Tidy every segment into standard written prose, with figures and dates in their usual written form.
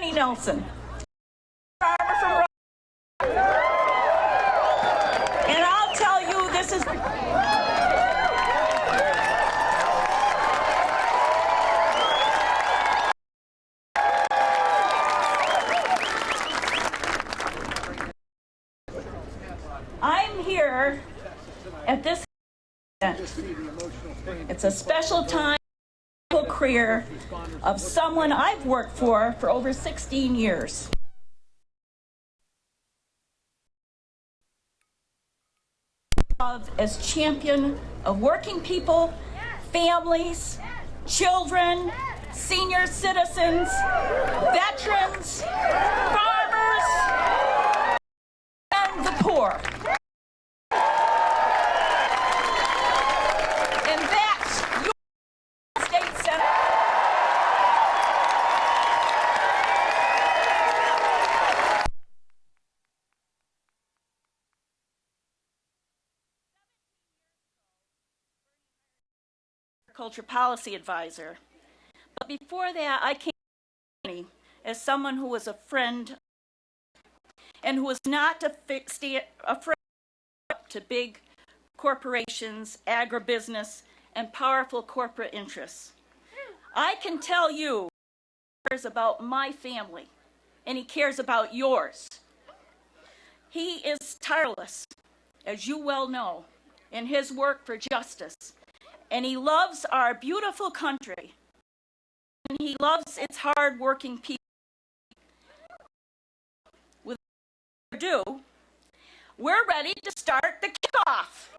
Jenny Nelson, farmer from Rhode Island. And I'll tell you, this is I'm here at this event. It's a special time career of someone I've worked for over 16 years. As champion of working people, families, children, senior citizens, veterans, farmers, and the poor. And that's your state senator. Agriculture policy advisor. But before that, I came as someone who was a friend and who was not afraid to big corporations, agribusiness, and powerful corporate interests. I can tell you he cares about my family, and he cares about yours. He is tireless, as you well know, in his work for justice, and he loves our beautiful country, and he loves its hard-working people. Without further ado, we're ready to start the kickoff.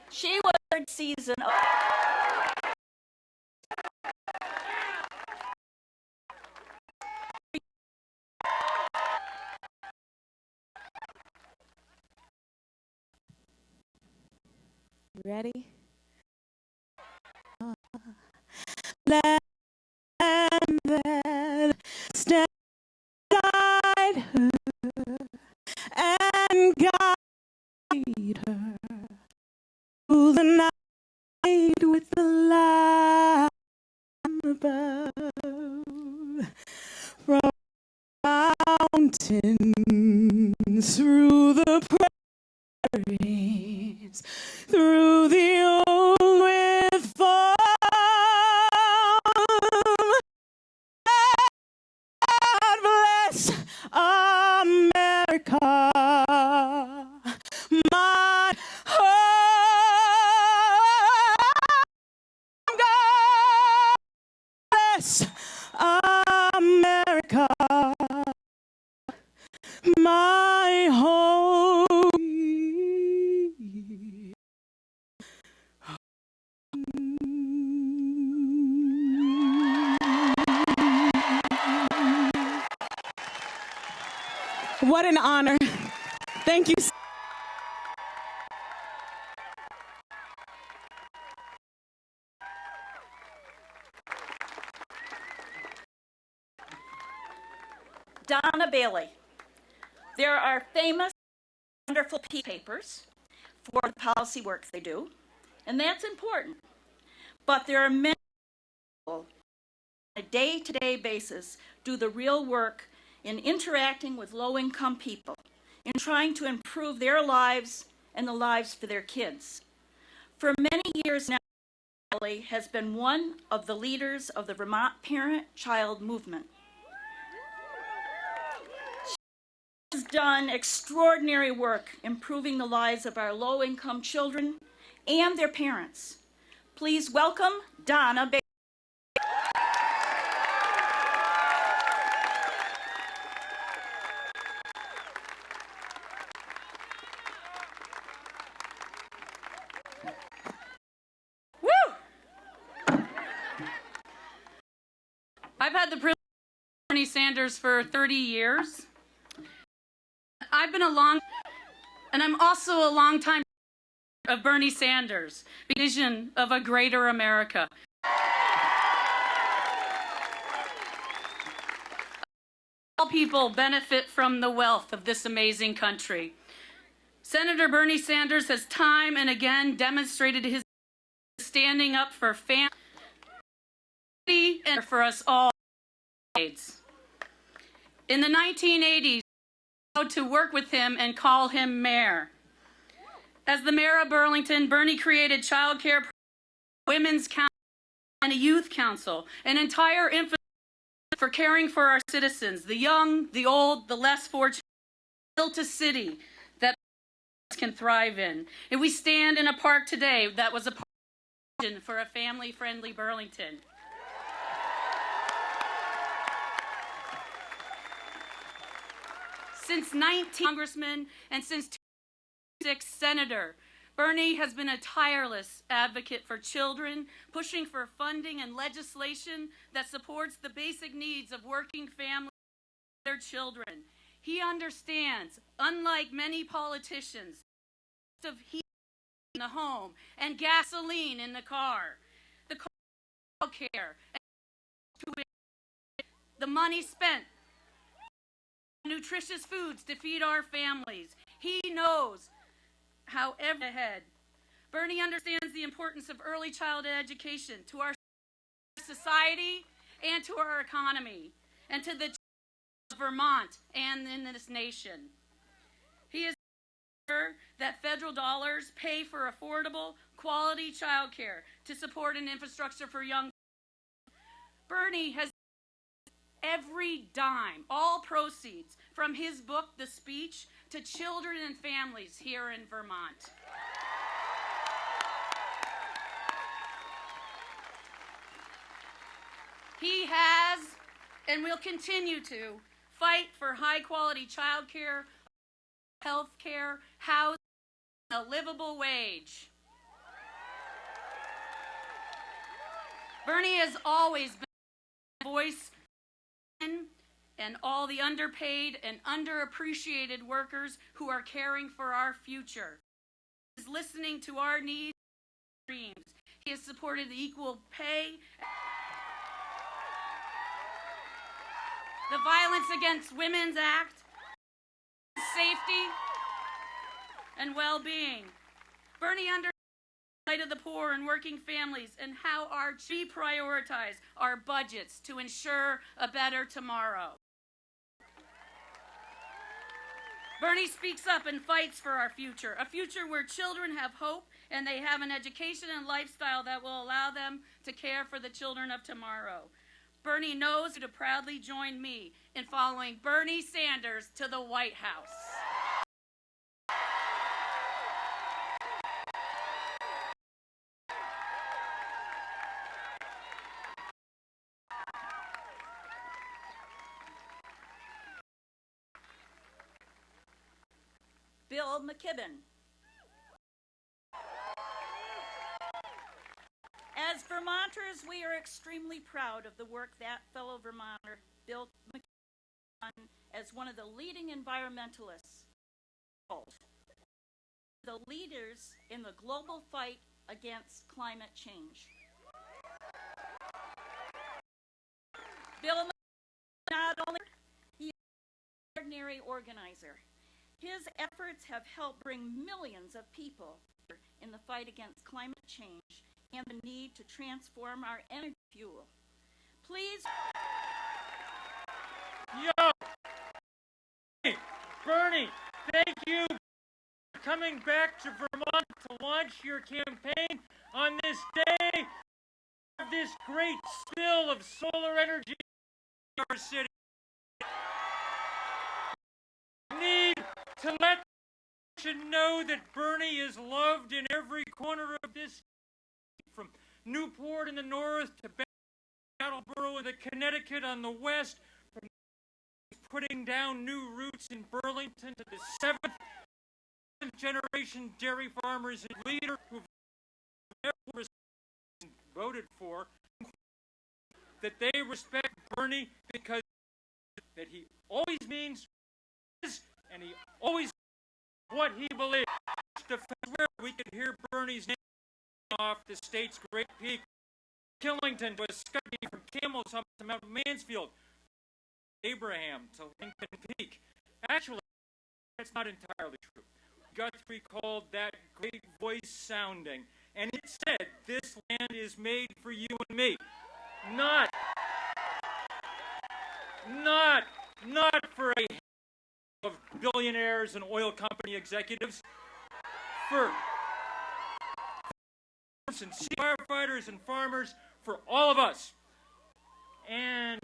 She was third season of ready? Land that stand beside her and guide her through the night with the light above. From mountains through the prairies, through the old with foam. God bless America, my home. God bless America, my home. What an honor. Thank you. Donna Bailey. There are famous, wonderful papers for the policy work they do, and that's important. But there are many people on a day-to-day basis do the real work in interacting with low-income people, in trying to improve their lives and the lives for their kids. For many years now, Bailey has been one of the leaders of the Vermont parent-child movement. She has done extraordinary work improving the lives of our low-income children and their parents. Please welcome Donna Bailey. I've had the privilege of Bernie Sanders for 30 years. I've been and I'm also a longtime of Bernie Sanders, vision of a greater America. All people benefit from the wealth of this amazing country. Senator Bernie Sanders has time and again demonstrated his standing up for family and for us all. In the 1980s, I was proud to work with him and call him mayor. As the mayor of Burlington, Bernie created child care, women's council, and a youth council, an entire infrastructure for caring for our citizens, the young, the old, the less fortunate, built a city that can thrive in. And we stand in a park today that was a vision for a family-friendly Burlington. Since 19 congressman and since 2006 senator, Bernie has been a tireless advocate for children, pushing for funding and legislation that supports the basic needs of working families and their children. He understands, unlike many politicians, the cost of heat in the home and gasoline in the car, the cost of care, and the money spent on nutritious foods to feed our families. He knows how ahead. Bernie understands the importance of early childhood education to our society and to our economy, and to the Vermont and in this nation. He is sure that federal dollars pay for affordable, quality child care to support an infrastructure for young. Bernie has every dime, all proceeds from his book, The Speech, to children and families here in Vermont. He has and will continue to fight for high-quality child care, health care, housing, and a livable wage. Bernie has always been a voice and all the underpaid and underappreciated workers who are caring for our future. He is listening to our needs and dreams. He has supported the equal pay, the Violence Against Women's Act, safety, and well-being. Bernie understands the plight of the poor and working families and how we prioritize our budgets to ensure a better tomorrow. Bernie speaks up and fights for our future, a future where children have hope and they have an education and lifestyle that will allow them to care for the children of tomorrow. Bernie knows to proudly join me in following Bernie Sanders to the White House. Bill McKibben. As Vermonters, we are extremely proud of the work that fellow Vermonter, Bill McKibben, done as one of the leading environmentalists, the leaders in the global fight against climate change. Bill McKibben, not only he is an extraordinary organizer. His efforts have helped bring millions of people in the fight against climate change and the need to transform our energy fuel. Please. Yo! Hey, Bernie, thank you for coming back to Vermont to launch your campaign on this day of this great spill of solar energy in our city. Need to let the nation know that Bernie is loved in every corner of this state, from Newport in the north to Attleboro in the Connecticut on the west, from putting down new roots in Burlington to the seventh generation dairy farmers and leader who've never voted for, that they respect Bernie because that he always means and he always what he believes. We could hear Bernie's name off the state's great peak, Killington to Escutney, from Camel Summit to Mount Mansfield, Abraham to Lincoln Peak. Actually, that's not entirely true. Guthrie called that great voice sounding, and it said, "This land is made for you and me, not for a of billionaires and oil company executives, for and firefighters and farmers, for all of us. And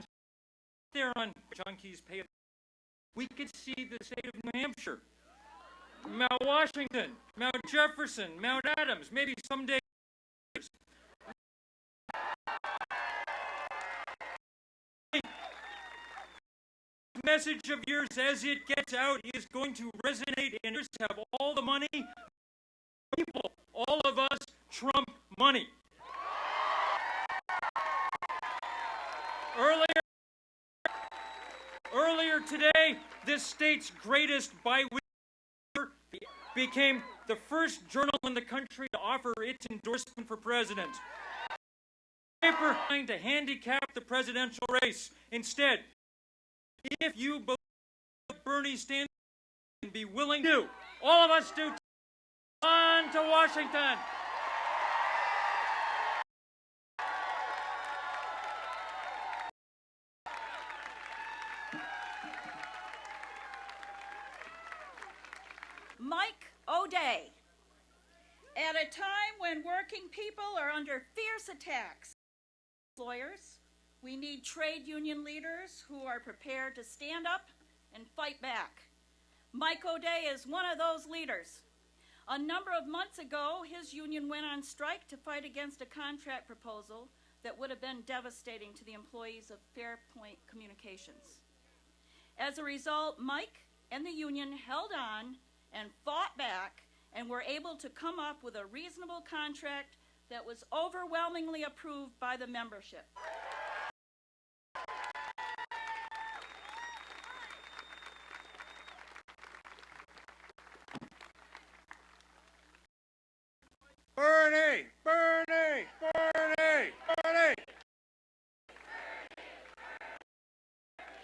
there on junkies pay. We could see the state of New Hampshire, Mount Washington, Mount Jefferson, Mount Adams, maybe someday. Message of yours as it gets out is going to resonate and have all the money. People, all of us, Trump money. Earlier today, this state's greatest bi-weekly paper became the first journal in the country to offer its endorsement for president. The paper trying to handicap the presidential race. Instead, if you believe Bernie stands and be willing to, all of us do, on to Washington. Mike O'Day. At a time when working people are under fierce attacks, lawyers, we need trade union leaders who are prepared to stand up and fight back. Mike O'Day is one of those leaders. A number of months ago, his union went on strike to fight against a contract proposal that would have been devastating to the employees of Fairpoint Communications. As a result, Mike and the union held on and fought back and were able to come up with a reasonable contract that was overwhelmingly approved by the membership. Bernie! Bernie! Bernie! Bernie!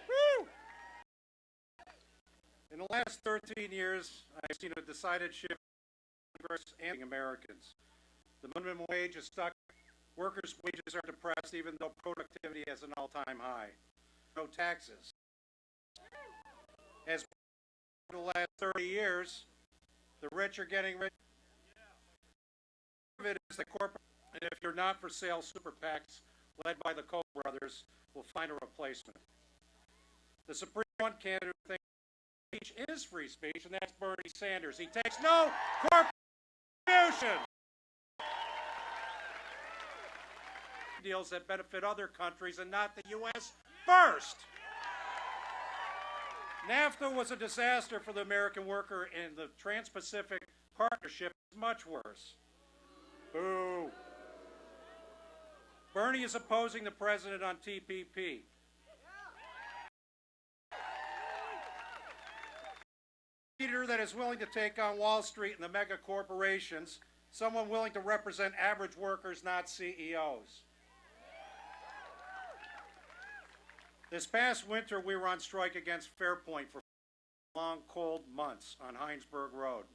Woo! In the last 13 years, I've seen a decided shift in Congress and Americans. The minimum wage is stuck. Workers' wages are depressed even though productivity is an all-time high. No taxes. As for the last 30 years, the rich are getting rich. Of it is the corporate, and if you're not for sale, super PACs led by the Koch brothers will find a replacement. The Supreme Court candidate who thinks speech is free speech, and that's Bernie Sanders. He takes no contribution. Deals that benefit other countries and not the U.S. first. NAFTA was a disaster for the American worker, and the Trans-Pacific Partnership is much worse. Boo. Bernie is opposing the president on TPP. Leader that is willing to take on Wall Street and the mega corporations, someone willing to represent average workers, not CEOs. This past winter, we were on strike against Fairpoint for long, cold months on Heinsberg Road.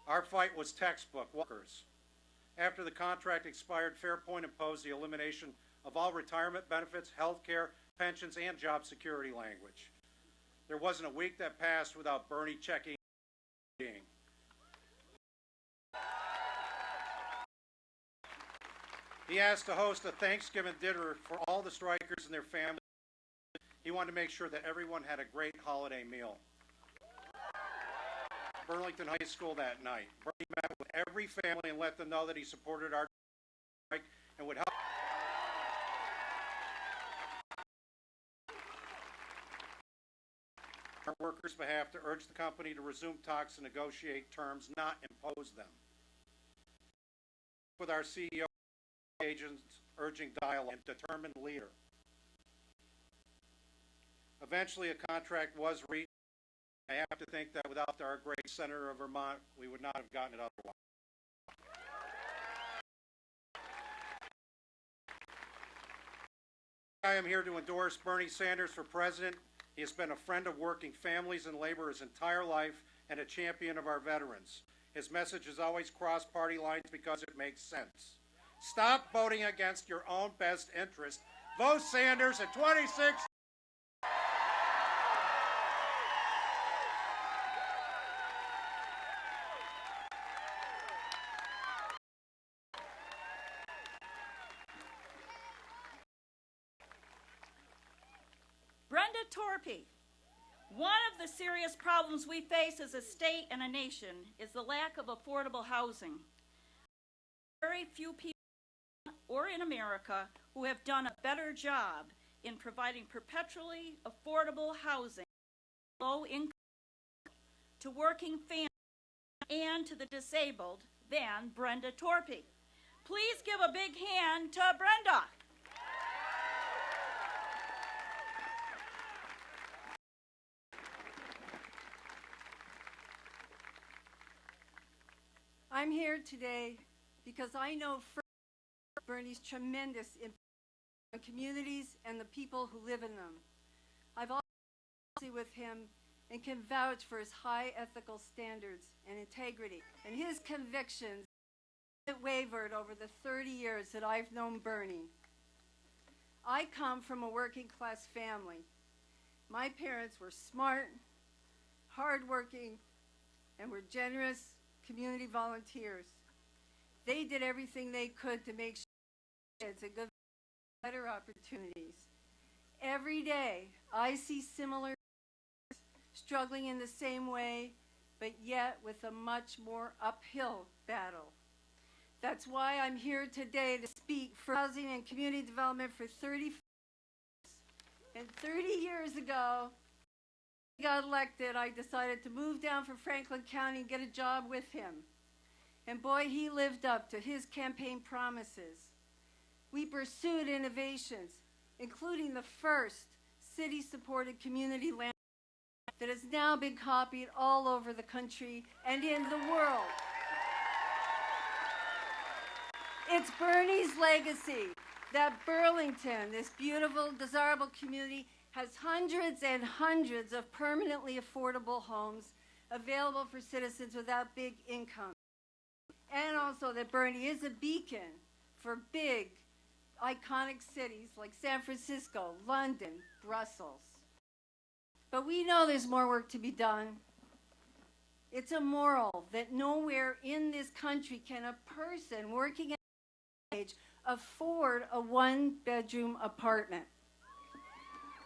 Our fight was textbook workers. After the contract expired, Fairpoint imposed the elimination of all retirement benefits, health care, pensions, and job security language. There wasn't a week that passed without Bernie checking. He asked to host a Thanksgiving dinner for all the strikers and their families. He wanted to make sure that everyone had a great holiday meal. Burlington High School that night. Bernie met with every family and let them know that he supported our strike and would help. Our workers' behalf to urge the company to resume talks and negotiate terms, not impose them. With our CEO agents urging dialogue and determined leader. Eventually a contract was reached. I have to think that without our great senator of Vermont, we would not have gotten it otherwise. I am here to endorse Bernie Sanders for president. He has been a friend of working families and labor his entire life and a champion of our veterans. His message has always crossed party lines because it makes sense. Stop voting against your own best interest. Vote Sanders at 26. Torpy. One of the serious problems we face as a state and a nation is the lack of affordable housing. Very few people or in America who have done a better job in providing perpetually affordable housing to low income, to working families, and to the disabled than Brenda Torpy. Please give a big hand to Brenda. I'm here today because I know Bernie's tremendous impact on communities and the people who live in them. I've also worked with him and can vouch for his high ethical standards and integrity and his convictions that wavered over the 30 years that I've known Bernie. I come from a working class family. My parents were smart, hardworking, and were generous community volunteers. They did everything they could to make sure kids had good, better opportunities. Every day, I see similar struggling in the same way, but yet with a much more uphill battle. That's why I'm here today to speak for housing and community development for 30 years. And 30 years ago, when I got elected, I decided to move down from Franklin County and get a job with him. And boy, he lived up to his campaign promises. We pursued innovations, including the first city-supported community land that has now been copied all over the country and in the world. It's Bernie's legacy that Burlington, this beautiful, desirable community, has hundreds and hundreds of permanently affordable homes available for citizens without big income. And also that Bernie is a beacon for big, iconic cities like San Francisco, London, Brussels. But we know there's more work to be done. It's immoral that nowhere in this country can a person working at age afford a one-bedroom apartment.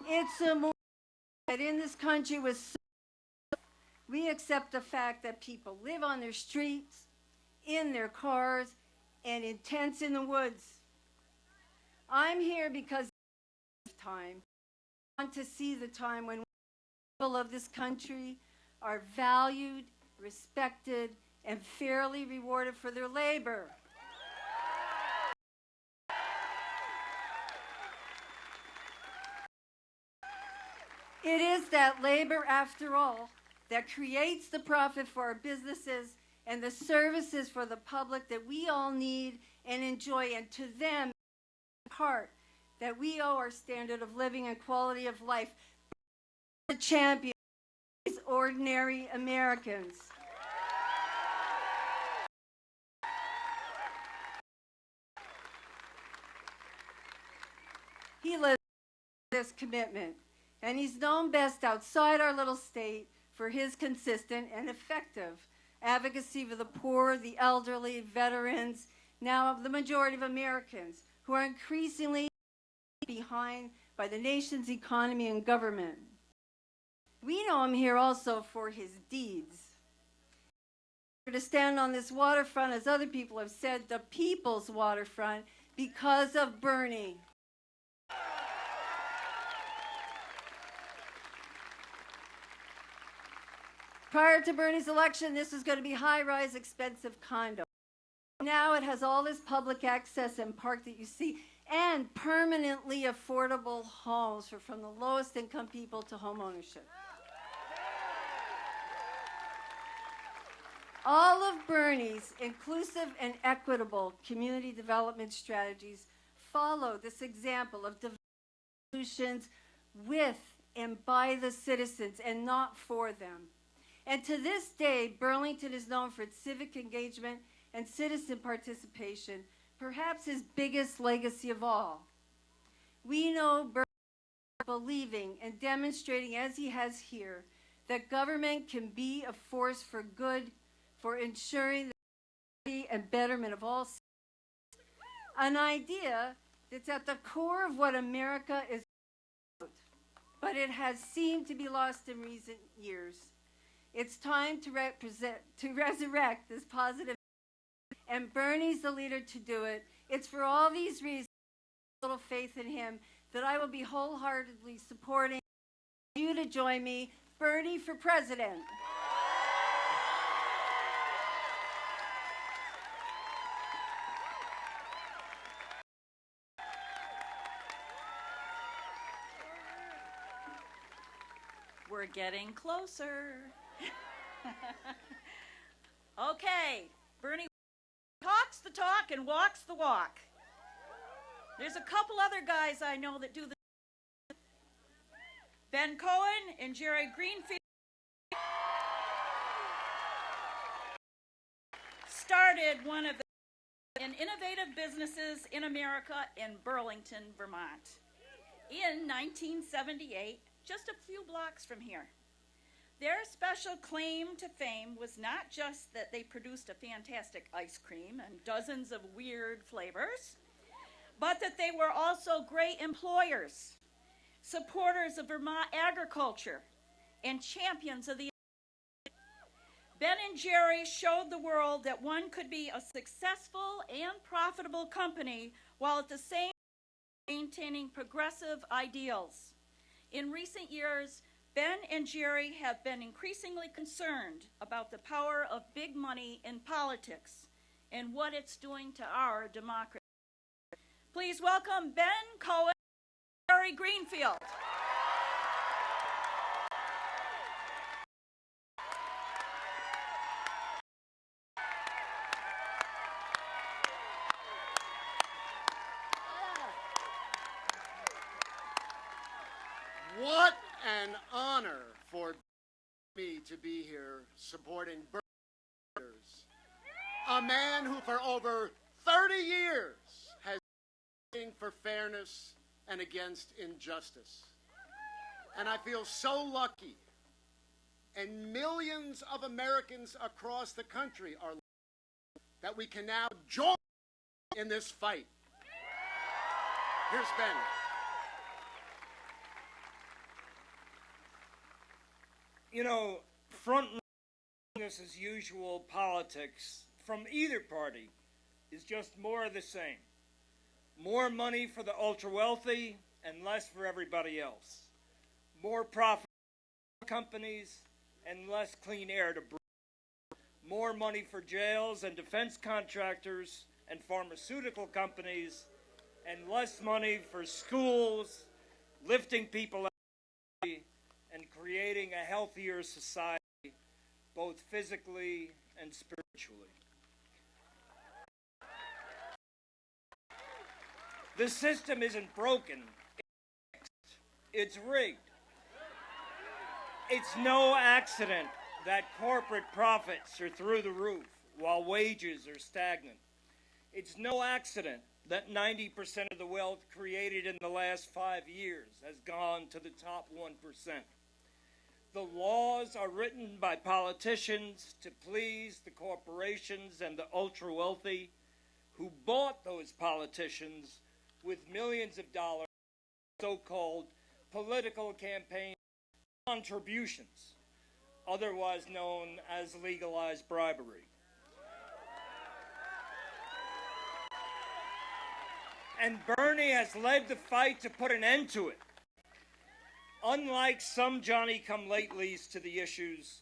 It's immoral that in this country we accept the fact that people live on their streets, in their cars, and in tents in the woods. I'm here because I want to see the time when people of this country are valued, respected, and fairly rewarded for their labor. It is that labor, after all, that creates the profit for our businesses and the services for the public that we all need and enjoy, and to them, part that we owe our standard of living and quality of life. The champion is ordinary Americans. He lives this commitment, and he's known best outside our little state for his consistent and effective advocacy for the poor, the elderly, veterans, now the majority of Americans who are increasingly behind by the nation's economy and government. We know him here also for his deeds. To stand on this waterfront, as other people have said, the people's waterfront, because of Bernie. Prior to Bernie's election, this was going to be high-rise, expensive condo. Now it has all this public access and park that you see, and permanently affordable homes from the lowest income people to home ownership. All of Bernie's inclusive and equitable community development strategies follow this example of solutions with and by the citizens and not for them. And to this day, Burlington is known for its civic engagement and citizen participation, perhaps his biggest legacy of all. We know Burlington believing and demonstrating, as he has here, that government can be a force for good, for ensuring the safety and betterment of all citizens. An idea that's at the core of what America is about. but it has seemed to be lost in recent years. It's time to resurrect this positive, and Bernie's the leader to do it. It's for all these reasons, little faith in him, that I will be wholeheartedly supporting you to join me, Bernie for president. We're getting closer. Okay, Bernie talks the talk and walks the walk. There's a couple other guys I know that do this. Ben Cohen and Jerry Greenfield started one of the innovative businesses in America in Burlington, Vermont, in 1978, just a few blocks from here. Their special claim to fame was not just that they produced a fantastic ice cream and dozens of weird flavors, but that they were also great employers, supporters of Vermont agriculture, and champions of the. Ben and Jerry showed the world that one could be a successful and profitable company while at the same time maintaining progressive ideals. In recent years, Ben and Jerry have been increasingly concerned about the power of big money in politics and what it's doing to our democracy. Please welcome Ben Cohen and Jerry Greenfield. What an honor for me to be here supporting Bernie, a man who for over 30 years has been fighting for fairness and against injustice. And I feel so lucky, and millions of Americans across the country are lucky, that we can now join in this fight. Here's Ben. You know, front-line business as usual politics from either party is just more of the same. More money for the ultra-wealthy and less for everybody else. More profit for companies and less clean air to breathe. More money for jails and defense contractors and pharmaceutical companies and less money for schools, lifting people out and creating a healthier society, both physically and spiritually. The system isn't broken, it's rigged. It's no accident that corporate profits are through the roof while wages are stagnant. It's no accident that 90% of the wealth created in the last 5 years has gone to the top 1%. The laws are written by politicians to please the corporations and the ultra-wealthy who bought those politicians with millions of dollars in so-called political campaign contributions, otherwise known as legalized bribery. And Bernie has led the fight to put an end to it. Unlike some Johnny-come-latelys to the issues,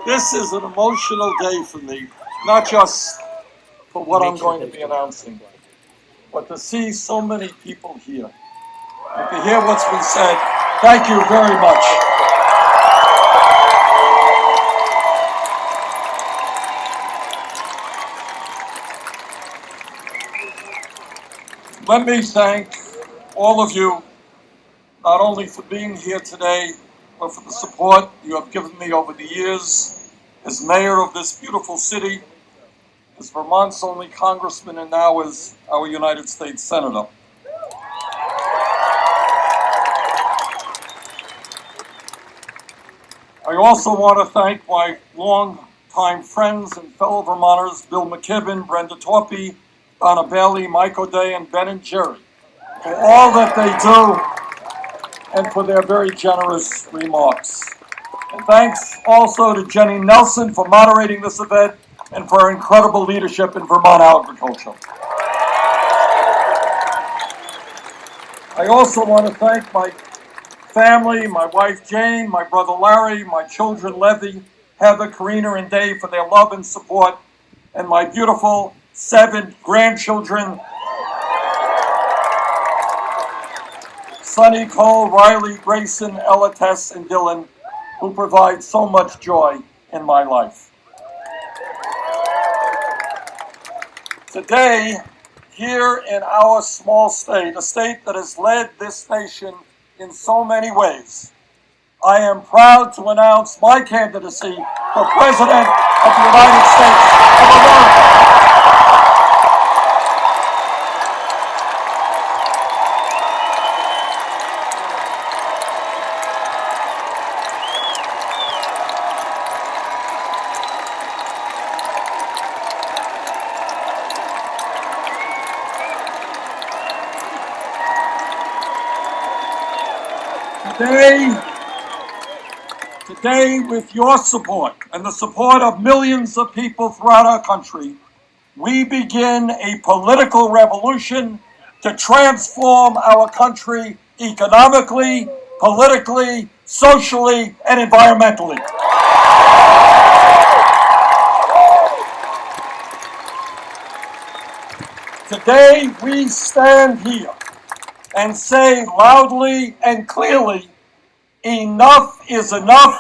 This is an emotional day for me, not just for what I'm going to be announcing, but to see so many people here and to hear what's been said. Thank you very much. Let me thank all of you, not only for being here today, but for the support you have given me over the years as mayor of this beautiful city, as Vermont's only congressman, and now as our United States Senator. I also want to thank my longtime friends and fellow Vermonters, Bill McKibben, Brenda Torpy, Donna Bailey, Mike O'Day, and Ben and Jerry, for all that they do and for their very generous remarks. And thanks also to Jenny Nelson for moderating this event and for her incredible leadership in Vermont agriculture. I also want to thank my family, my wife Jane, my brother Larry, my children Levy, Heather, Karina, and Dave for their love and support, and my beautiful 7 grandchildren, Sonny, Cole, Riley, Grayson, Ella, Tess, and Dylan, who provide so much joy in my life. Today, here in our small state, a state that has led this nation in so many ways, I am proud to announce my candidacy for President of the United States of America. Today, with your support and the support of millions of people throughout our country, we begin a political revolution to transform our country economically, politically, socially, and environmentally. Today, we stand here and say loudly and clearly, enough is enough.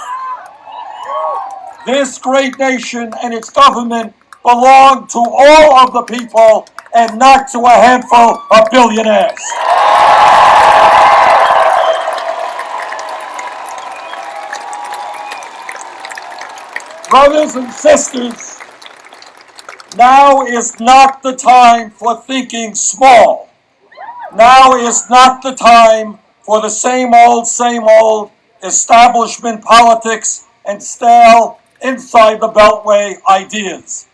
This great nation and its government belong to all of the people and not to a handful of billionaires. Brothers and sisters, now is not the time for thinking small. Now is not the time for the same old establishment politics and stale inside the Beltway ideas.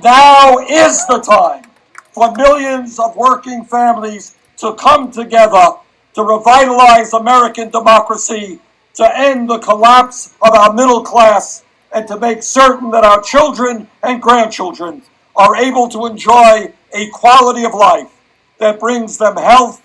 Now is the time for millions of working families to come together to revitalize American democracy, to end the collapse of our middle class, and to make certain that our children and grandchildren are able to enjoy a quality of life that brings them health,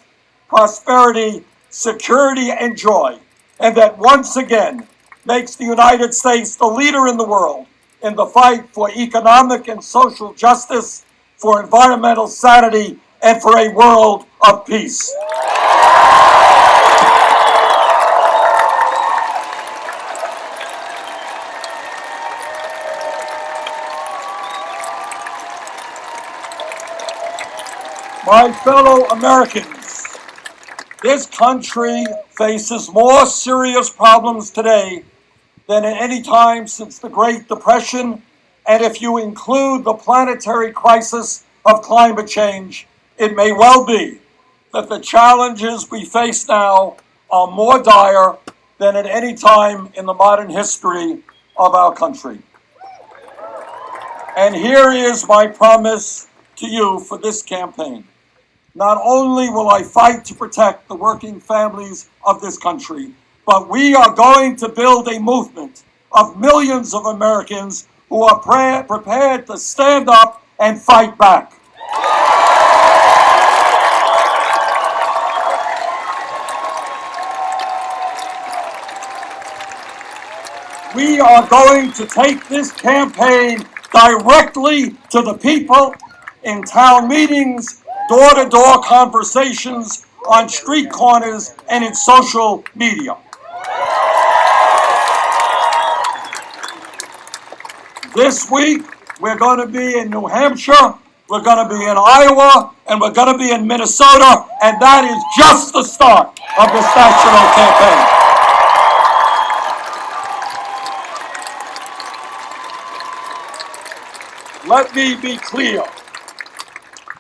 prosperity, security, and joy, and that once again makes the United States the leader in the world in the fight for economic and social justice, for environmental sanity, and for a world of peace. My fellow Americans, this country faces more serious problems today than at any time since the Great Depression, and if you include the planetary crisis of climate change, it may well be that the challenges we face now are more dire than at any time in the modern history of our country. And here is my promise to you for this campaign. Not only will I fight to protect the working families of this country, but we are going to build a movement of millions of Americans who are prepared to stand up and fight back. We are going to take this campaign directly to the people in town meetings, door-to-door conversations, on street corners, and in social media. This week, we're going to be in New Hampshire, we're going to be in Iowa, and we're going to be in Minnesota, and that is just the start of this national campaign. Let me be clear.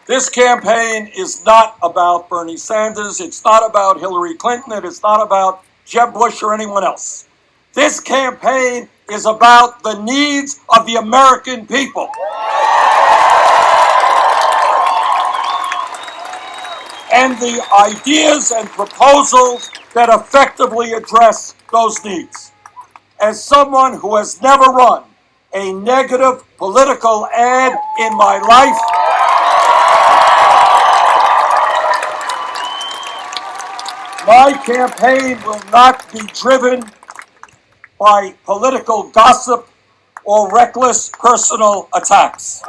This campaign is not about Bernie Sanders. It's not about Hillary Clinton. And it's not about Jeb Bush or anyone else. This campaign is about the needs of the American people. And the ideas and proposals that effectively address those needs. As someone who has never run a negative political ad in my life, my campaign will not be driven by political gossip or reckless personal attacks.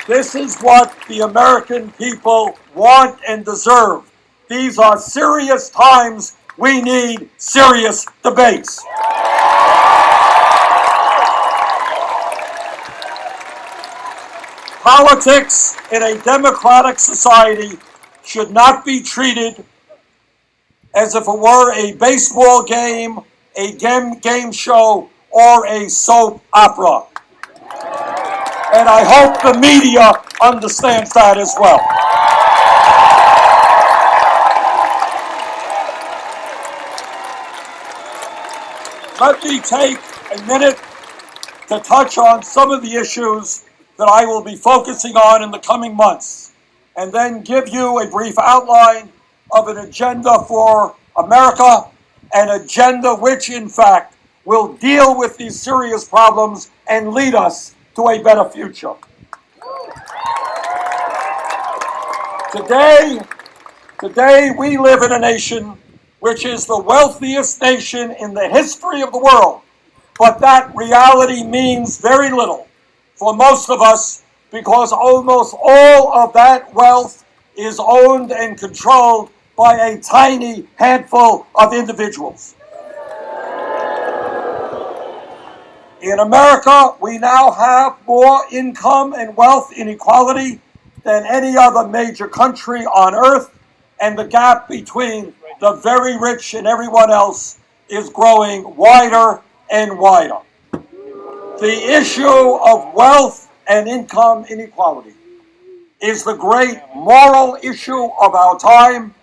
This is what the American people want and deserve. These are serious times. We need serious debates. Politics in a democratic society should not be treated as if it were a baseball game, a game show, or a soap opera. And I hope the media understands that as well. Let me take a minute to touch on some of the issues that I will be focusing on in the coming months, and then give you a brief outline of an agenda for America, an agenda which, in fact, will deal with these serious problems and lead us to a better future. Today we live in a nation which is the wealthiest nation in the history of the world, but that reality means very little for most of us, because almost all of that wealth is owned and controlled by a tiny handful of individuals. In America, we now have more income and wealth inequality than any other major country on earth, and the gap between the very rich and everyone else is growing wider and wider. The issue of wealth and income inequality is the great moral issue of our time.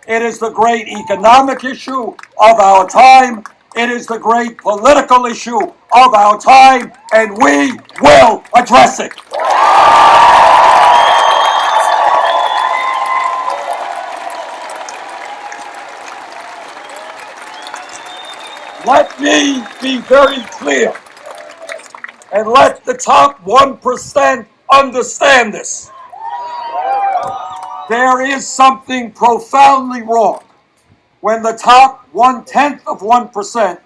It is the great economic issue of our time. It is the great political issue of our time, and we will address it. Let me be very clear, and let the top 1% understand this. There is something profoundly wrong when the top 1/10 of 1%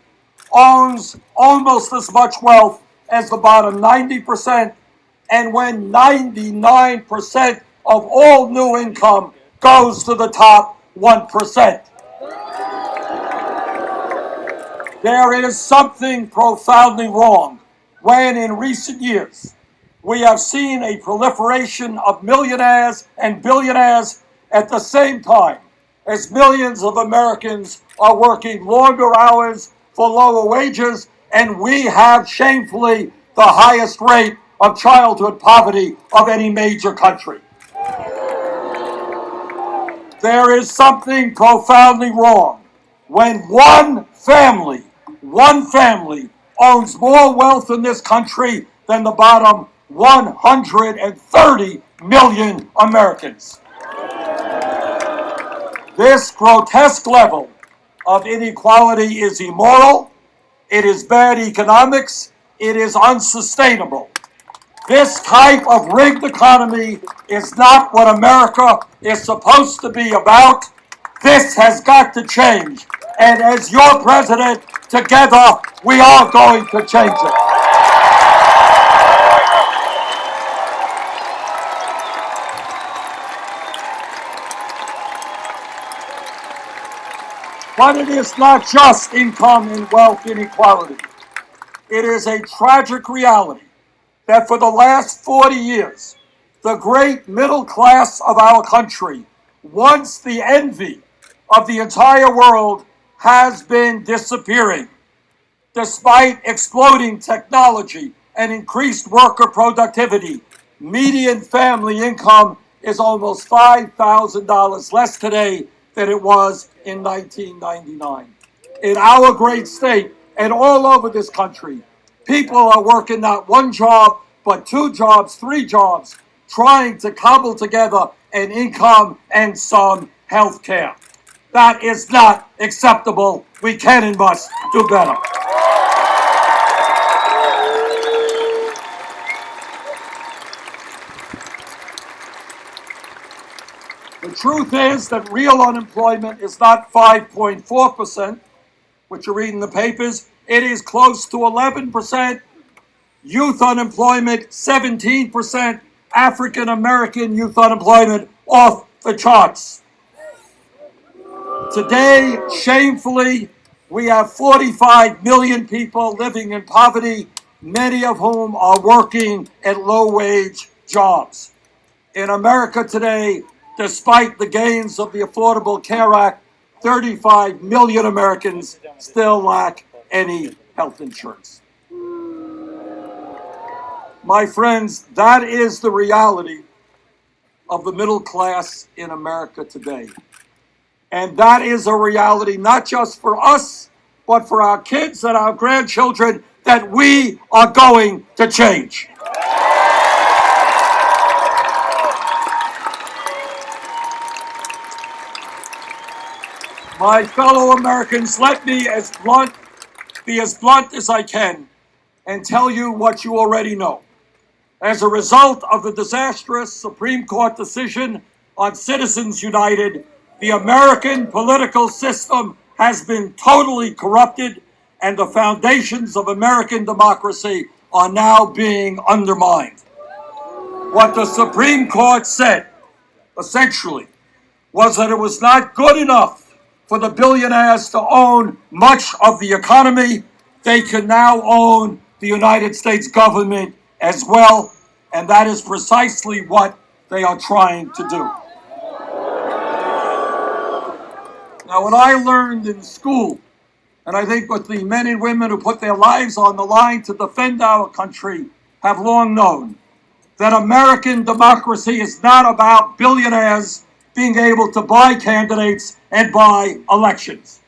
owns almost as much wealth as the bottom 90%, and when 99% of all new income goes to the top 1%. There is something profoundly wrong when in recent years we have seen a proliferation of millionaires and billionaires at the same time as millions of Americans are working longer hours for lower wages, and we have shamefully the highest rate of childhood poverty of any major country. There is something profoundly wrong when one family owns more wealth in this country than the bottom 130 million Americans. This grotesque level of inequality is immoral, it is bad economics, it is unsustainable. This type of rigged economy is not what America is supposed to be about. This has got to change. And as your president, together, we are going to change it. But it is not just income and wealth inequality. It is a tragic reality that for the last 40 years, the great middle class of our country, once the envy of the entire world, has been disappearing. Despite exploding technology and increased worker productivity, median family income is almost $5,000 less today than it was in 1999. In our great state and all over this country, people are working not one job, but 2 jobs, 3 jobs, trying to cobble together an income and some health care. That is not acceptable. We can and must do better. The truth is that real unemployment is not 5.4%, which you read in the papers. It is close to 11%. Youth unemployment, 17%. African American youth unemployment off the charts. Today, shamefully, we have 45 million people living in poverty, many of whom are working at low-wage jobs. In America today, despite the gains of the Affordable Care Act, 35 million Americans still lack any health insurance. My friends, that is the reality of the middle class in America today. And that is a reality not just for us, but for our kids and our grandchildren that we are going to change. My fellow Americans, let me be as blunt as I can and tell you what you already know. As a result of the disastrous Supreme Court decision on Citizens United, the American political system has been totally corrupted, and the foundations of American democracy are now being undermined. What the Supreme Court said, essentially, was that it was not good enough for the billionaires to own much of the economy. They can now own the United States government as well, and that is precisely what they are trying to do. Now, what I learned in school, and I think what the men and women who put their lives on the line to defend our country have long known, that American democracy is not about billionaires being able to buy candidates and buy elections.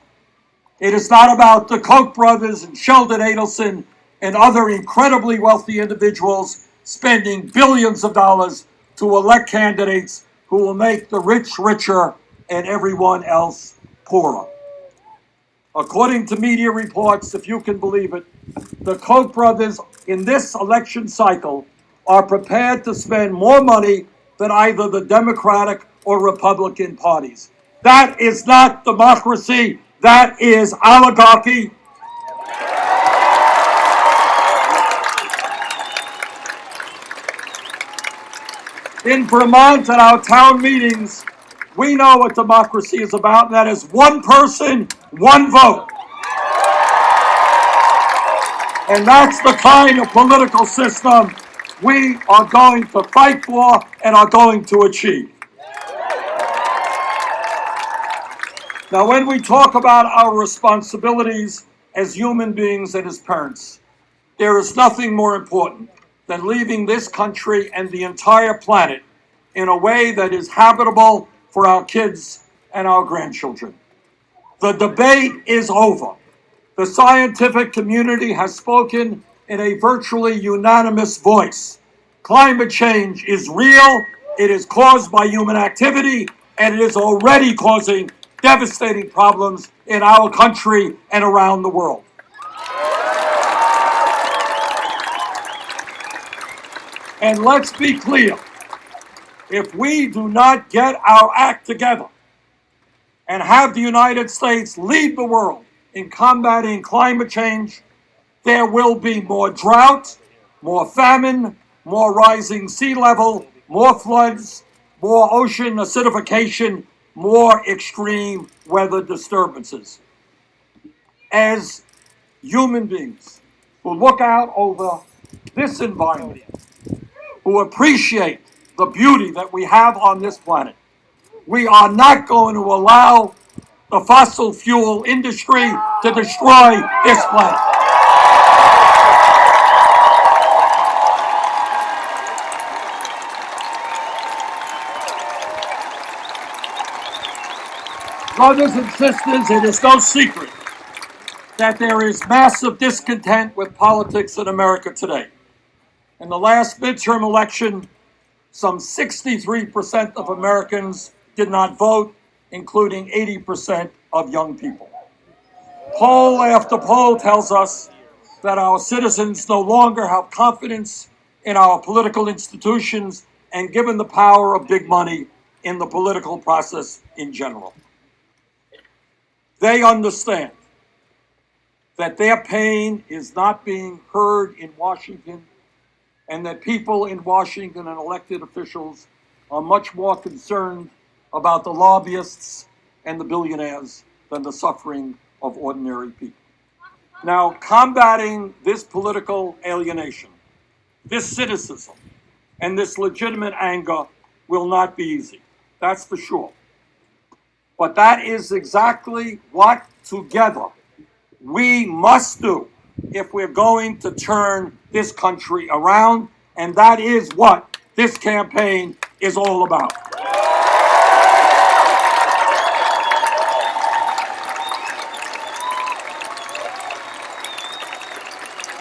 It is not about the Koch brothers and Sheldon Adelson and other incredibly wealthy individuals spending billions of dollars to elect candidates who will make the rich richer and everyone else poorer. According to media reports, if you can believe it, the Koch brothers in this election cycle are prepared to spend more money than either the Democratic or Republican parties. That is not democracy, that is oligarchy. In Vermont, at our town meetings, we know what democracy is about, and that is one person, one vote. And that's the kind of political system we are going to fight for and are going to achieve. Now, when we talk about our responsibilities as human beings and as parents, there is nothing more important than leaving this country and the entire planet in a way that is habitable for our kids and our grandchildren. The debate is over. The scientific community has spoken in a virtually unanimous voice. Climate change is real, it is caused by human activity, and it is already causing devastating problems in our country and around the world. And let's be clear, if we do not get our act together and have the United States lead the world in combating climate change, there will be more drought, more famine, more rising sea level, more floods, more ocean acidification, more extreme weather disturbances. As human beings who look out over this environment, who appreciate the beauty that we have on this planet, we are not going to allow the fossil fuel industry to destroy this planet. Brothers and sisters, it is no secret that there is massive discontent with politics in America today. In the last midterm election, some 63% of Americans did not vote, including 80% of young people. Poll after poll tells us that our citizens no longer have confidence in our political institutions and given the power of big money in the political process in general. They understand that their pain is not being heard in Washington, and that people in Washington and elected officials are much more concerned about the lobbyists and the billionaires than the suffering of ordinary people. Now, combating this political alienation, this cynicism, and this legitimate anger will not be easy. That's for sure. But that is exactly what together we must do if we're going to turn this country around, and that is what this campaign is all about.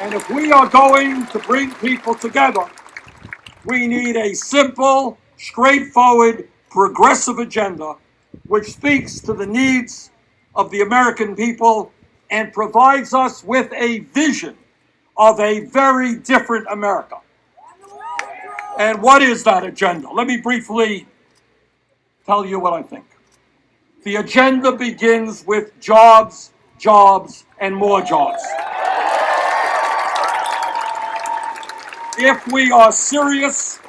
And if we are going to bring people together, we need a simple, straightforward, progressive agenda which speaks to the needs of the American people and provides us with a vision of a very different America. And what is that agenda? Let me briefly tell you what I think. The agenda begins with jobs, jobs, and more jobs. If we are serious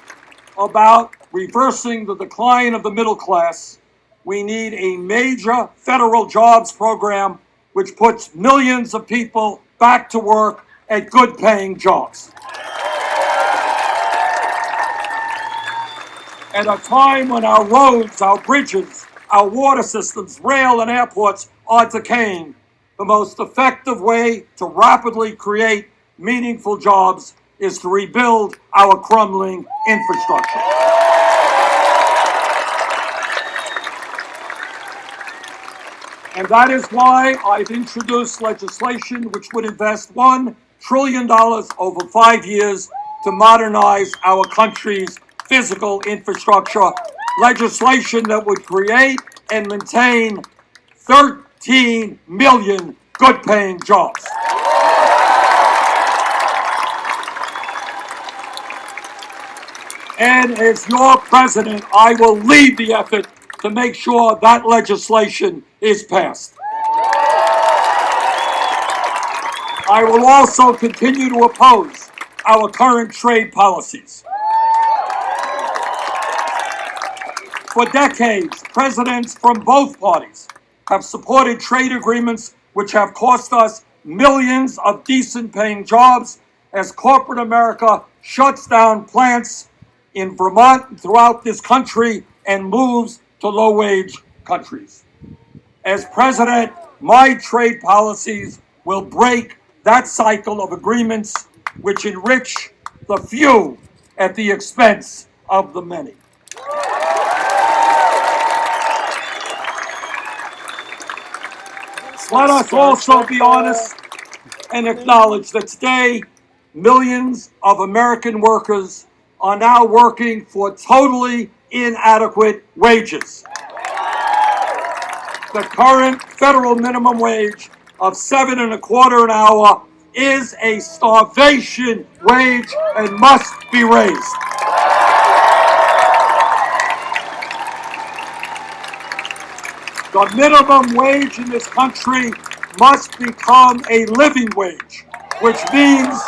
about reversing the decline of the middle class, we need a major federal jobs program which puts millions of people back to work at good-paying jobs. At a time when our roads, our bridges, our water systems, rail and airports are decaying, the most effective way to rapidly create meaningful jobs is to rebuild our crumbling infrastructure. And that is why I've introduced legislation which would invest $1 trillion over 5 years to modernize our country's physical infrastructure, legislation that would create and maintain 13 million good-paying jobs. And as your president, I will lead the effort to make sure that legislation is passed. I will also continue to oppose our current trade policies. For decades, presidents from both parties have supported trade agreements which have cost us millions of decent-paying jobs as corporate America shuts down plants in Vermont and throughout this country and moves to low-wage countries. As president, my trade policies will break that cycle of agreements which enrich the few at the expense of the many. Let us also be honest and acknowledge that today, millions of American workers are now working for totally inadequate wages. the current federal minimum wage of $7.25 an hour is a starvation wage and must be raised. The minimum wage in this country must become a living wage, which means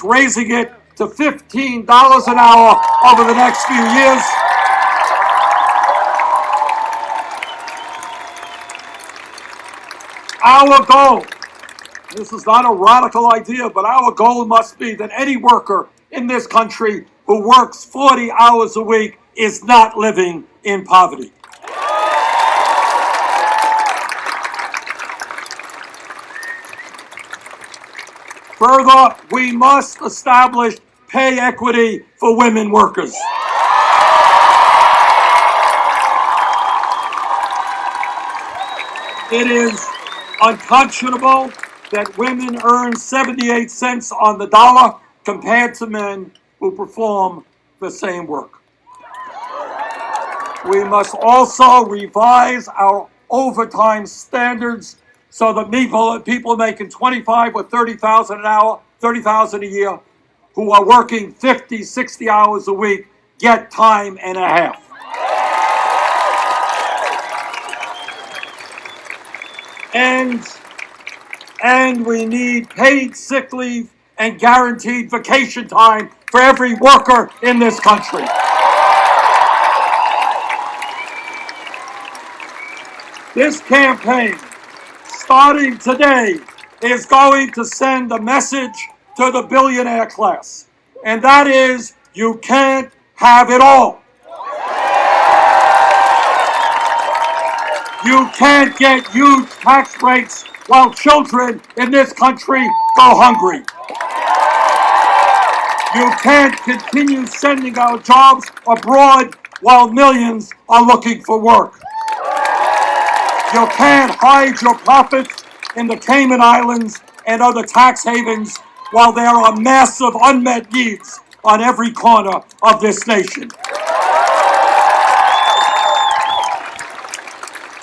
raising it to $15 an hour over the next few years. Our goal, this is not a radical idea, but our goal must be that any worker in this country who works 40 hours a week is not living in poverty. Further, we must establish pay equity for women workers. It is unconscionable that women earn 78 cents on the dollar compared to men who perform the same work. We must also revise our overtime standards so that people making 25 or 30,000 an hour, 30,000 a year, who are working 50, 60 hours a week, get time and a half. And we need paid sick leave and guaranteed vacation time for every worker in this country. This campaign, starting today, is going to send a message to the billionaire class, and that is, you can't have it all. You can't get huge tax breaks while children in this country go hungry. You can't continue sending our jobs abroad while millions are looking for work. You can't hide your profits in the Cayman Islands and other tax havens while there are massive unmet needs on every corner of this nation.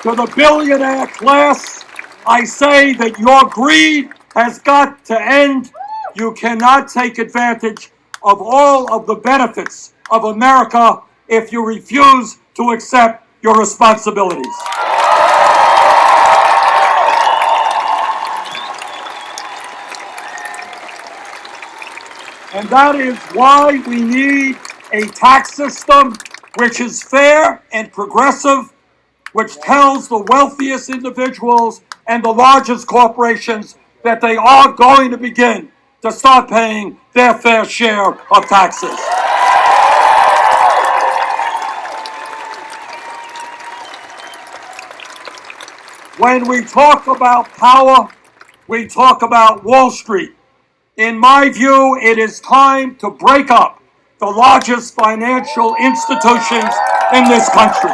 To the billionaire class, I say that your greed has got to end. You cannot take advantage of all of the benefits of America if you refuse to accept your responsibilities. And that is why we need a tax system which is fair and progressive, which tells the wealthiest individuals and the largest corporations that they are going to begin to start paying their fair share of taxes. When we talk about power, we talk about Wall Street. In my view, it is time to break up the largest financial institutions in this country.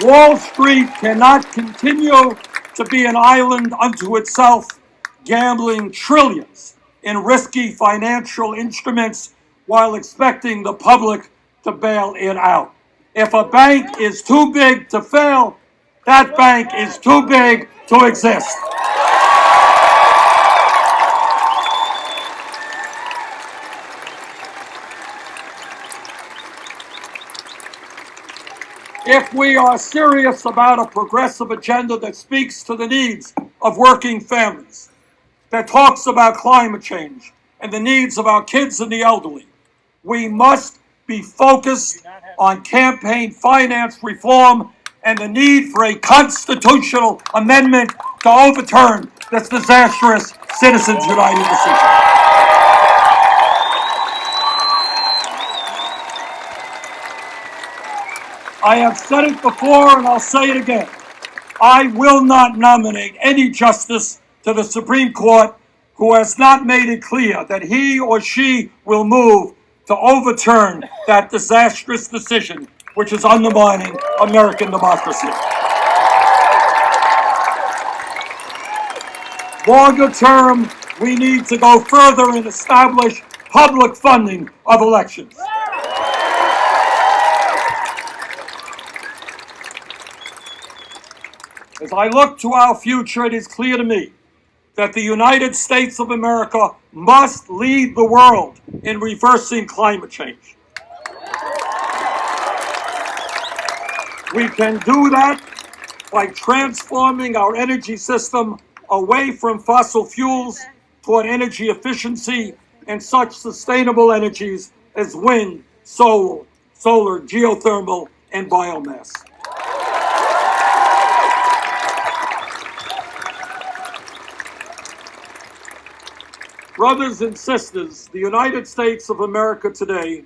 Wall Street cannot continue to be an island unto itself, gambling trillions in risky financial instruments while expecting the public to bail it out. If a bank is too big to fail, that bank is too big to exist. If we are serious about a progressive agenda that speaks to the needs of working families, that talks about climate change and the needs of our kids and the elderly, we must be focused on campaign finance reform and the need for a constitutional amendment to overturn this disastrous Citizens United decision. I have said it before and I'll say it again. I will not nominate any justice to the Supreme Court who has not made it clear that he or she will move to overturn that disastrous decision which is undermining American democracy. Longer term, we need to go further and establish public funding of elections. As I look to our future, it is clear to me that the United States of America must lead the world in reversing climate change. We can do that by transforming our energy system away from fossil fuels toward energy efficiency and such sustainable energies as wind, solar, geothermal, and biomass. Brothers and sisters, the United States of America today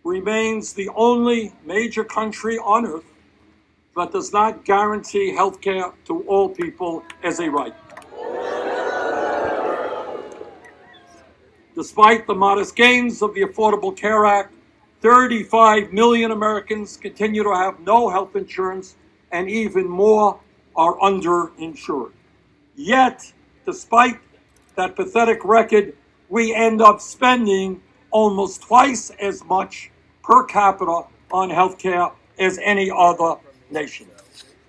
remains the only major country on earth that does not guarantee health care to all people as a right. Despite the modest gains of the Affordable Care Act, 35 million Americans continue to have no health insurance, and even more are underinsured. Yet, despite that pathetic record, we end up spending almost twice as much per capita on health care as any other nation.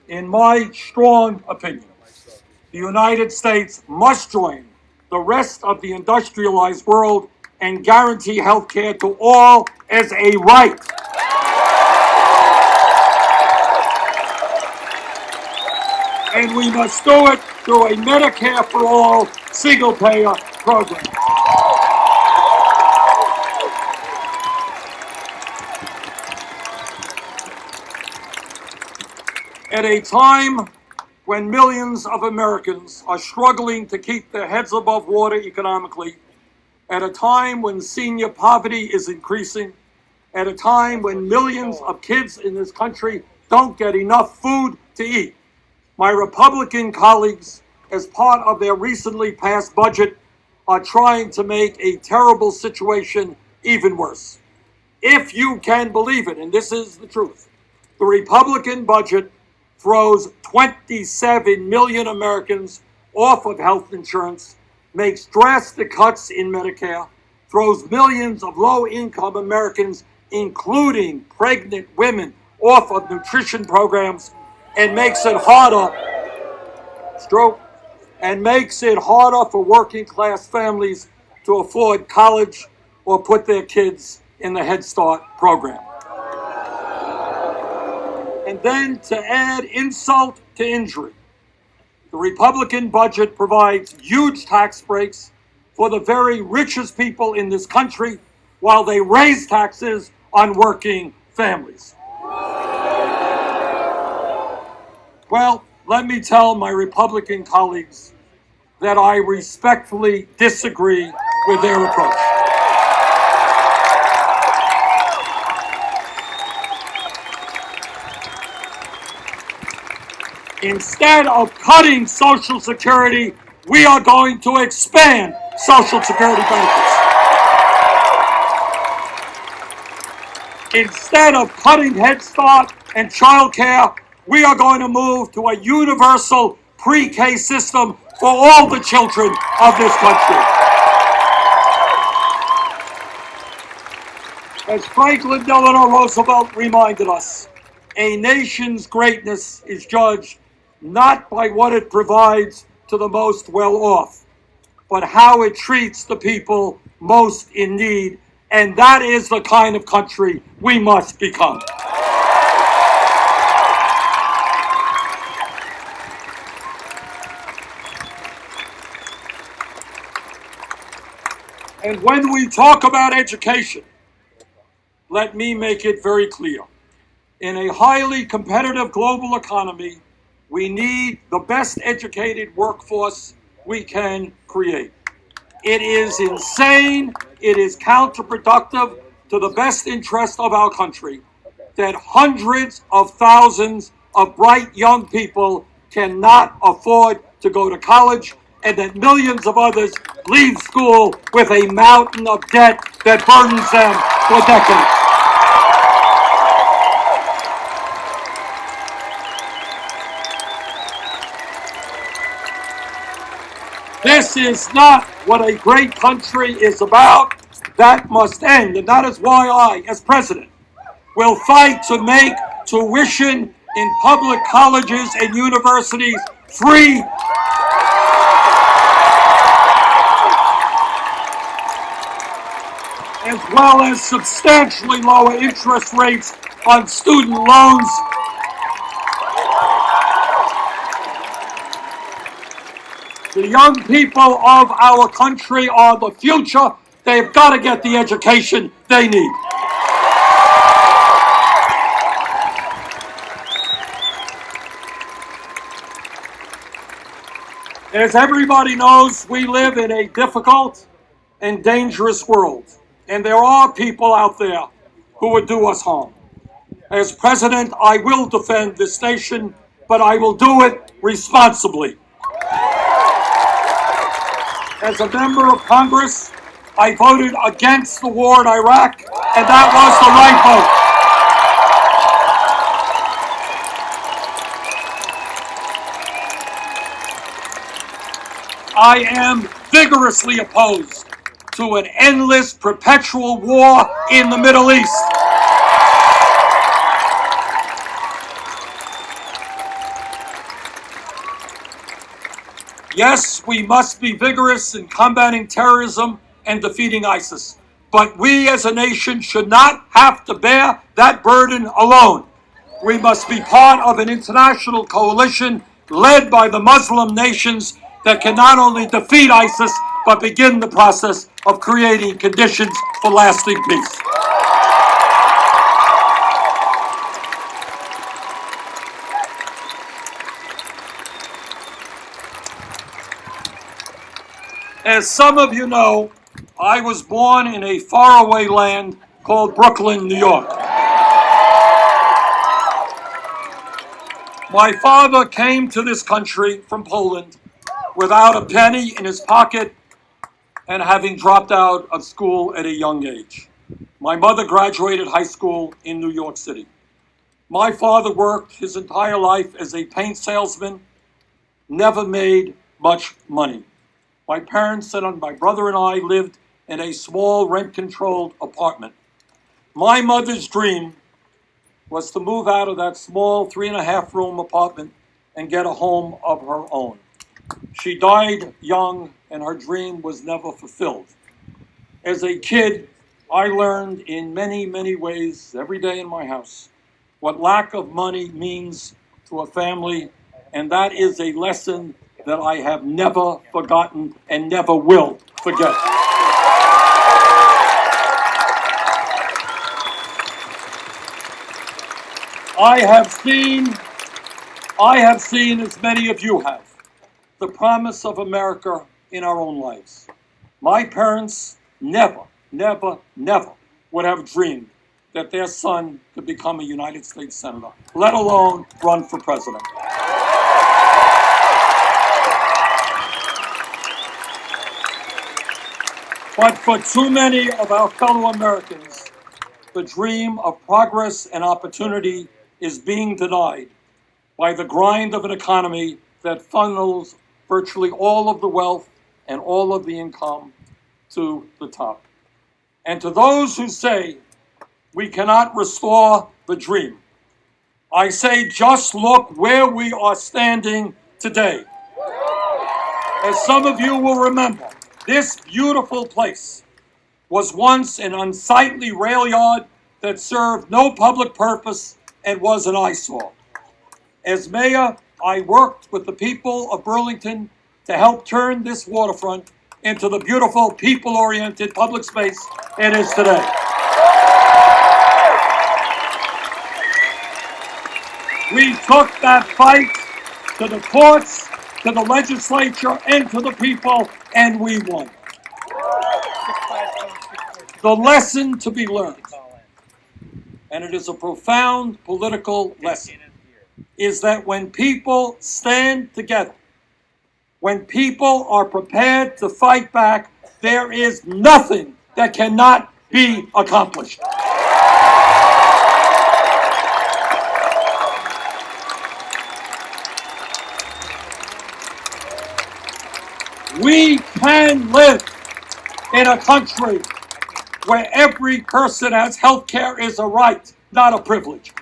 In my strong opinion, the United States must join the rest of the industrialized world and guarantee health care to all as a right. And we must do it through a Medicare for all single-payer program. At a time when millions of Americans are struggling to keep their heads above water economically, at a time when senior poverty is increasing, at a time when millions of kids in this country don't get enough food to eat, my Republican colleagues, as part of their recently passed budget, are trying to make a terrible situation even worse. If you can believe it, and this is the truth, the Republican budget throws 27 million Americans off of health insurance, makes drastic cuts in Medicare, throws millions of low-income Americans, including pregnant women, off of nutrition programs, and makes it harder, for working-class families to afford college or put their kids in the Head Start program. And then, to add insult to injury, the Republican budget provides huge tax breaks for the very richest people in this country while they raise taxes on working families. Well, let me tell my Republican colleagues that I respectfully disagree with their approach. Instead of cutting Social Security, we are going to expand Social Security benefits. Instead of cutting Head Start and child care, we are going to move to a universal pre-K system for all the children of this country. As Franklin Delano Roosevelt reminded us, a nation's greatness is judged not by what it provides to the most well-off, but how it treats the people most in need, and that is the kind of country we must become. And when we talk about education, let me make it very clear. In a highly competitive global economy, we need the best educated workforce we can create. It is insane, it is counterproductive to the best interest of our country that hundreds of thousands of bright young people cannot afford to go to college, and that millions of others leave school with a mountain of debt that burdens them for decades. This is not what a great country is about. That must end, and that is why I, as president, will fight to make tuition in public colleges and universities free as well as substantially lower interest rates on student loans. The young people of our country are the future. They've got to get the education they need. As everybody knows, we live in a difficult and dangerous world, and there are people out there who would do us harm. As president, I will defend this nation, but I will do it responsibly. As a member of Congress, I voted against the war in Iraq, and that was the right vote. I am vigorously opposed to an endless, perpetual war in the Middle East. Yes, we must be vigorous in combating terrorism and defeating ISIS, but we as a nation should not have to bear that burden alone. We must be part of an international coalition led by the Muslim nations that can not only defeat ISIS, but begin the process of creating conditions for lasting peace. As some of you know, I was born in a faraway land called Brooklyn, New York. My father came to this country from Poland without a penny in his pocket and having dropped out of school at a young age. My mother graduated high school in New York City. My father worked his entire life as a paint salesman, never made much money. My parents and my brother and I lived in a small rent-controlled apartment. My mother's dream was to move out of that small 3.5-room apartment and get a home of her own. She died young, and her dream was never fulfilled. As a kid, I learned in many, many ways every day in my house what lack of money means to a family, and that is a lesson that I have never forgotten and never will forget. I have seen, as many of you have, the promise of America in our own lives. My parents never, never, never would have dreamed that their son could become a United States Senator, let alone run for president. But for too many of our fellow Americans, the dream of progress and opportunity is being denied by the grind of an economy that funnels virtually all of the wealth and all of the income to the top. And to those who say we cannot restore the dream, I say just look where we are standing today. As some of you will remember, this beautiful place was once an unsightly rail yard that served no public purpose and was an eyesore. As mayor, I worked with the people of Burlington to help turn this waterfront into the beautiful, people-oriented public space it is today. We took that fight to the courts, to the legislature, and to the people, and we won. The lesson to be learned, and it is a profound political lesson, is that when people stand together, when people are prepared to fight back, there is nothing that cannot be accomplished. We can live in a country where every person has health care is a right, not a privilege.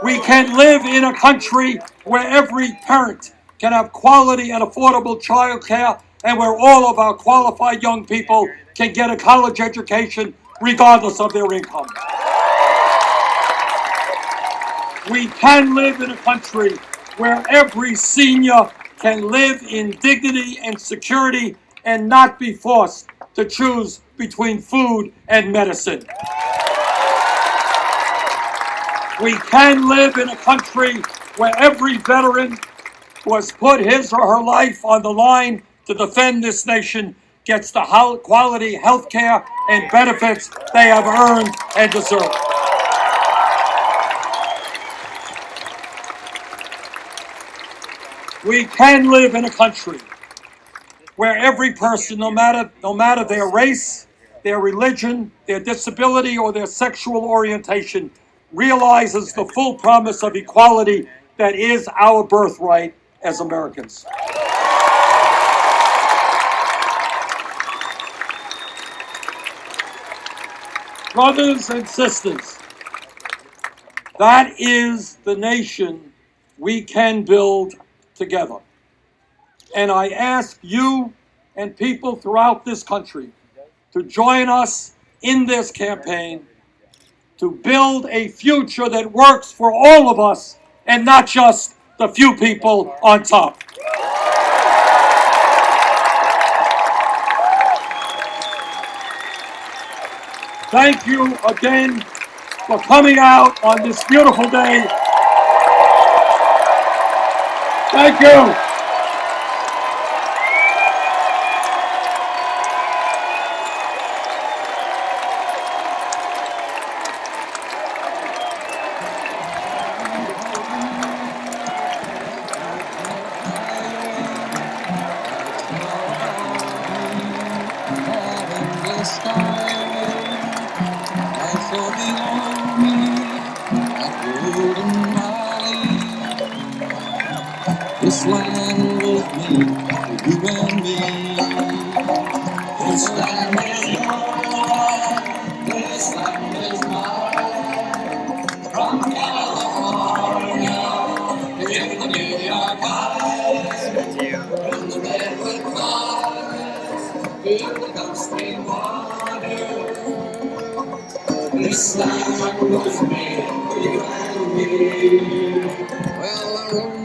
We can live in a country where every parent can have quality and affordable child care, and where all of our qualified young people can get a college education regardless of their income. We can live in a country where every senior can live in dignity and security and not be forced to choose between food and medicine. We can live in a country where every veteran who has put his or her life on the line to defend this nation gets the quality health care and benefits they have earned and deserve. We can live in a country where every person, no matter their race, their religion, their disability, or their sexual orientation, realizes the full promise of equality that is our birthright as Americans. Brothers and sisters, that is the nation we can build together. And I ask you and people throughout this country to join us in this campaign to build a future that works for all of us and not just the few people on top. Thank you again for coming out on this beautiful day. Thank you. This land was made for you and me. This land is yours. This land is mine. From California to the New York Isles, from the redwood forest to the Gulf Stream water. This land was made for you and me. Well,